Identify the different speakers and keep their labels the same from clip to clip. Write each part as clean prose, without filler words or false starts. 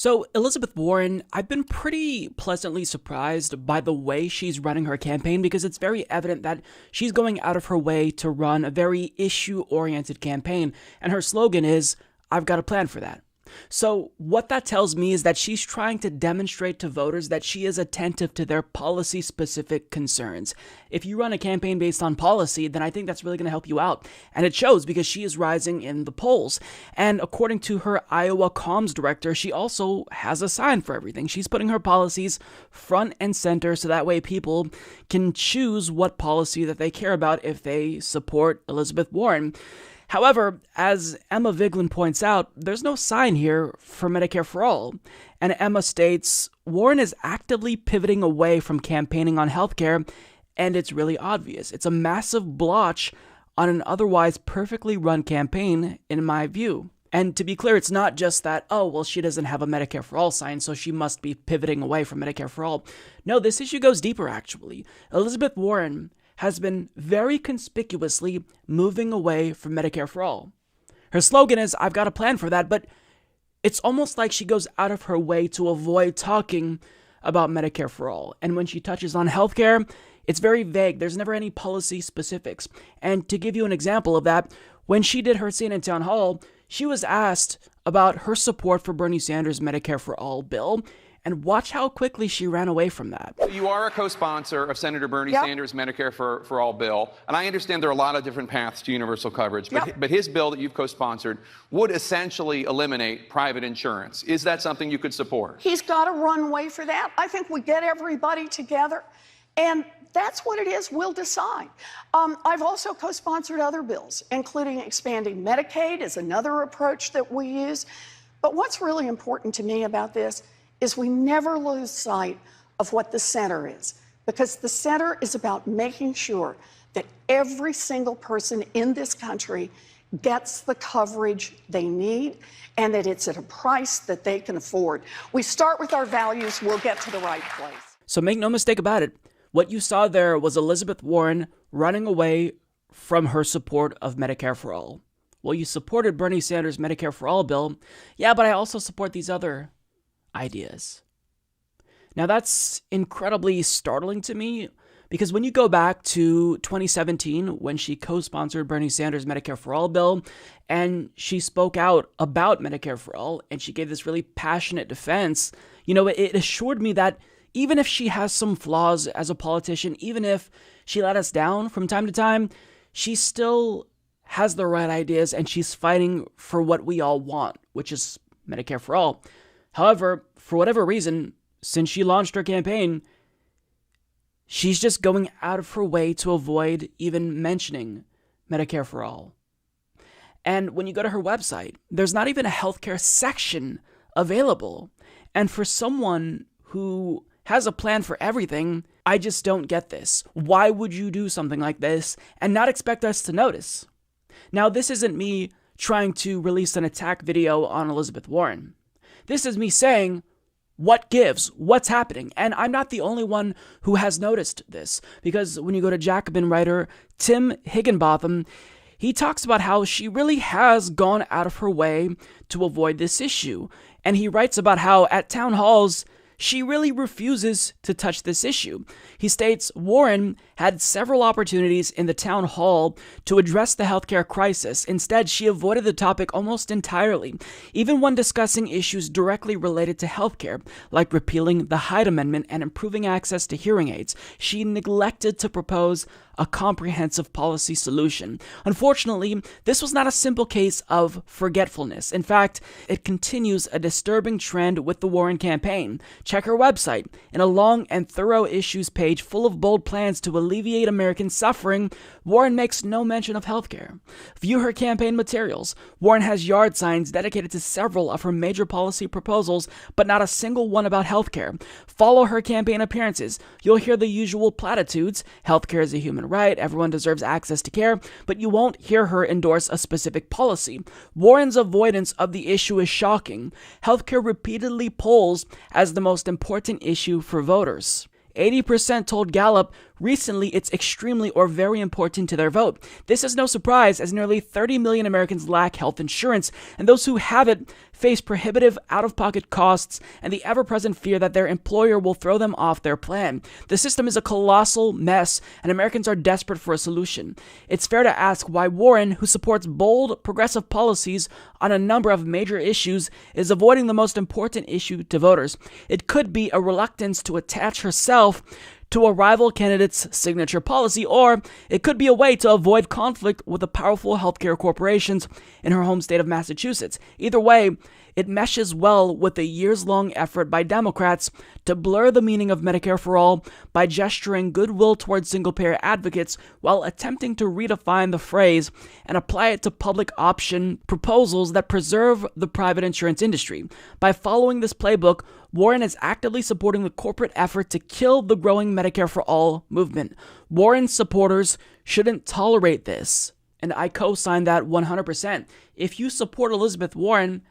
Speaker 1: So, Elizabeth Warren, I've been pretty pleasantly surprised by the way she's running her campaign because it's very evident that she's going out of her way to run a very issue-oriented campaign, and her slogan is, "I've got a plan for that." So what that tells me is that she's trying to demonstrate to voters that she is attentive to their policy-specific concerns. If you run a campaign based on policy, then I think that's really going to help you out. And it shows because she is rising in the polls. And according to her Iowa comms director, she also has a sign for everything. She's putting her policies front and center so that way people can choose what policy that they care about if they support Elizabeth Warren. However, as Emma Vigeland points out, there's no sign here for Medicare for All. And Emma states, Warren is actively pivoting away from campaigning on healthcare, and it's really obvious. It's a massive blotch on an otherwise perfectly run campaign, in my view. And to be clear, it's not just that, oh, well, she doesn't have a Medicare for All sign, so she must be pivoting away from Medicare for All. No, this issue goes deeper, actually. Elizabeth Warren has been very conspicuously moving away from Medicare for All. Her slogan is, "I've got a plan for that," but it's almost like she goes out of her way to avoid talking about Medicare for All. And when she touches on healthcare, it's very vague. There's never any policy specifics. And to give you an example of that, when she did her CNN town hall, she was asked about her support for Bernie Sanders' Medicare for All bill, and watch how quickly she ran away from that.
Speaker 2: You are a co-sponsor of Senator Bernie Sanders' Medicare for All bill, and I understand there are a lot of different paths to universal coverage, but his bill that you've co-sponsored would essentially eliminate private insurance. Is that something you could support?
Speaker 3: He's got a runway for that. I think we get everybody together, and that's what it is. We'll decide. I've also co-sponsored other bills, including expanding Medicaid is another approach that we use. But what's really important to me about this is we never lose sight of what the center is, because the center is about making sure that every single person in this country gets the coverage they need and that it's at a price that they can afford. We start with our values, we'll get to the right place.
Speaker 1: So make no mistake about it, what you saw there was Elizabeth Warren running away from her support of Medicare for All. Well, you supported Bernie Sanders' Medicare for All bill, yeah, but I also support these other ideas. Now that's incredibly startling to me because when you go back to 2017 when she co-sponsored Bernie Sanders' Medicare for All bill and she spoke out about Medicare for All and she gave this really passionate defense, it assured me that even if she has some flaws as a politician, even if she let us down from time to time, she still has the right ideas and she's fighting for what we all want, which is Medicare for All. However, for whatever reason, since she launched her campaign, she's just going out of her way to avoid even mentioning Medicare for All. And when you go to her website, there's not even a healthcare section available. And for someone who has a plan for everything, I just don't get this. Why would you do something like this and not expect us to notice? Now, this isn't me trying to release an attack video on Elizabeth Warren. This is me saying, what gives? What's happening? And I'm not the only one who has noticed this, because when you go to Jacobin writer Tim Higginbotham, he talks about how she really has gone out of her way to avoid this issue. And he writes about how at town halls, she really refuses to touch this issue. He states Warren had several opportunities in the town hall to address the healthcare crisis. Instead, she avoided the topic almost entirely, even when discussing issues directly related to healthcare, like repealing the Hyde Amendment and improving access to hearing aids. She neglected to propose a comprehensive policy solution. Unfortunately, this was not a simple case of forgetfulness. In fact, it continues a disturbing trend with the Warren campaign. Check her website. In a long and thorough issues page full of bold plans to alleviate American suffering, Warren makes no mention of healthcare. View her campaign materials. Warren has yard signs dedicated to several of her major policy proposals, but not a single one about healthcare. Follow her campaign appearances. You'll hear the usual platitudes. Healthcare is a human right, everyone deserves access to care, but you won't hear her endorse a specific policy. Warren's avoidance of the issue is shocking. Healthcare repeatedly polls as the most important issue for voters. 80% told Gallup recently it's extremely or very important to their vote. This is no surprise, as nearly 30 million Americans lack health insurance, and those who have it face prohibitive out-of-pocket costs and the ever-present fear that their employer will throw them off their plan. The system is a colossal mess, and Americans are desperate for a solution. It's fair to ask why Warren, who supports bold, progressive policies on a number of major issues, is avoiding the most important issue to voters. It could be a reluctance to attach herself to a rival candidate's signature policy, or it could be a way to avoid conflict with the powerful healthcare corporations in her home state of Massachusetts. Either way, it meshes well with a years-long effort by Democrats to blur the meaning of Medicare for All by gesturing goodwill towards single-payer advocates while attempting to redefine the phrase and apply it to public option proposals that preserve the private insurance industry. By following this playbook, Warren is actively supporting the corporate effort to kill the growing Medicare for All movement. Warren's supporters shouldn't tolerate this, and I co-sign that 100%. If you support Elizabeth Warren,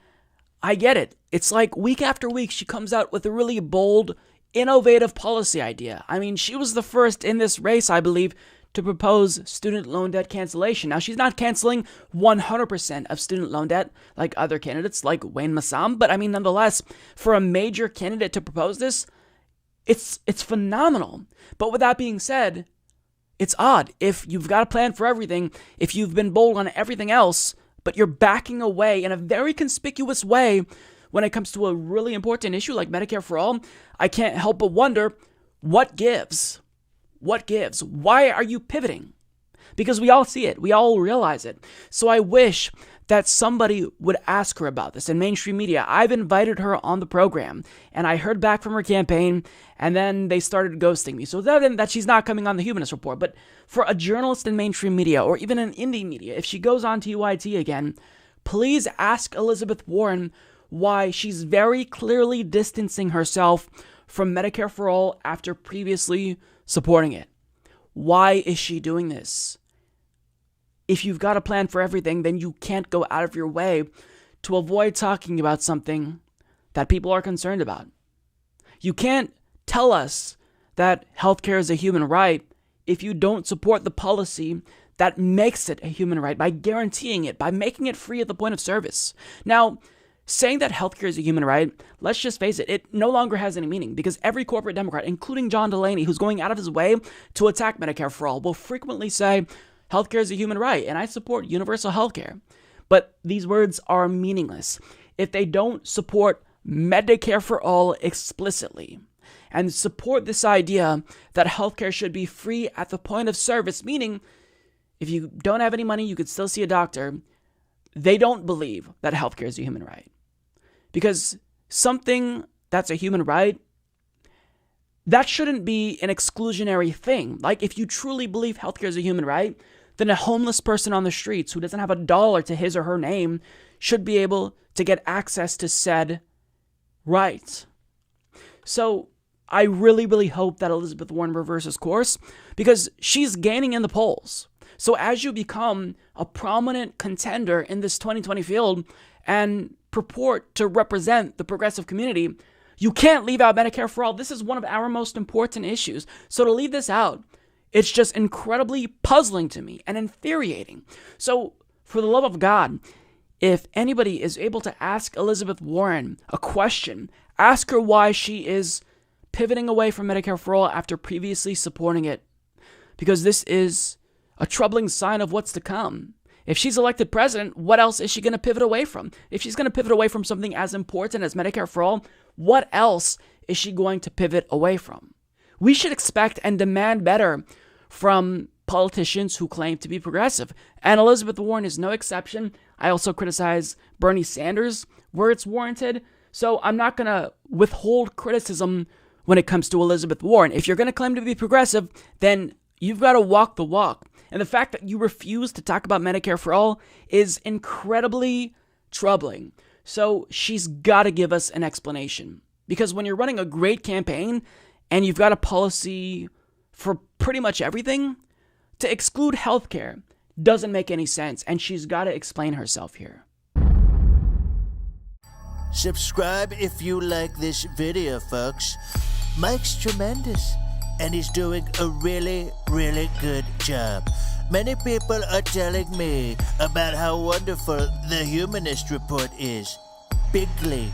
Speaker 1: I get it. It's like week after week she comes out with a really bold, innovative policy idea. I mean, she was the first in this race, I believe, to propose student loan debt cancellation. Now, she's not canceling 100% of student loan debt like other candidates like Wayne Massam, but I mean, nonetheless, for a major candidate to propose this, it's phenomenal. But with that being said, it's odd. If you've got a plan for everything, if you've been bold on everything else, but you're backing away in a very conspicuous way when it comes to a really important issue like Medicare for All, I can't help but wonder, what gives? What gives? Why are you pivoting? Because we all see it. We all realize it. So I wish that somebody would ask her about this in mainstream media. I've invited her on the program, and I heard back from her campaign, and then they started ghosting me. So that she's not coming on the Humanist Report. But for a journalist in mainstream media, or even in indie media, if she goes on to UIT again, please ask Elizabeth Warren why she's very clearly distancing herself from Medicare for All after previously supporting it. Why is she doing this? If you've got a plan for everything, then you can't go out of your way to avoid talking about something that people are concerned about. You can't tell us that healthcare is a human right if you don't support the policy that makes it a human right by guaranteeing it, by making it free at the point of service. Now, saying that healthcare is a human right, let's just face it, it no longer has any meaning because every corporate Democrat, including John Delaney, who's going out of his way to attack Medicare for All, will frequently say, healthcare is a human right, and I support universal healthcare. But these words are meaningless if they don't support Medicare for All explicitly and support this idea that healthcare should be free at the point of service, meaning if you don't have any money, you could still see a doctor. They don't believe that healthcare is a human right. Because something that's a human right, that shouldn't be an exclusionary thing. Like, if you truly believe healthcare is a human right, then a homeless person on the streets who doesn't have $1 to his or her name should be able to get access to said right. So I really, really hope that Elizabeth Warren reverses course because she's gaining in the polls. So as you become a prominent contender in this 2020 field and purport to represent the progressive community, you can't leave out Medicare for All. This is one of our most important issues. So to leave this out, it's just incredibly puzzling to me and infuriating. So for the love of God, if anybody is able to ask Elizabeth Warren a question, ask her why she is pivoting away from Medicare for All after previously supporting it. Because this is a troubling sign of what's to come. If she's elected president, what else is she going to pivot away from? If she's going to pivot away from something as important as Medicare for All, what else is she going to pivot away from? We should expect and demand better from politicians who claim to be progressive. And Elizabeth Warren is no exception. I also criticize Bernie Sanders where it's warranted. So I'm not going to withhold criticism when it comes to Elizabeth Warren. If you're going to claim to be progressive, then you've got to walk the walk. And the fact that you refuse to talk about Medicare for All is incredibly troubling. So she's got to give us an explanation. Because when you're running a great campaign and you've got a policy for pretty much everything, to exclude healthcare doesn't make any sense. And she's got to explain herself here.
Speaker 4: Subscribe if you like this video, folks. Mike's tremendous. and he's doing a really, really good job. Many people are telling me about how wonderful the Humanist Report is. Bigly,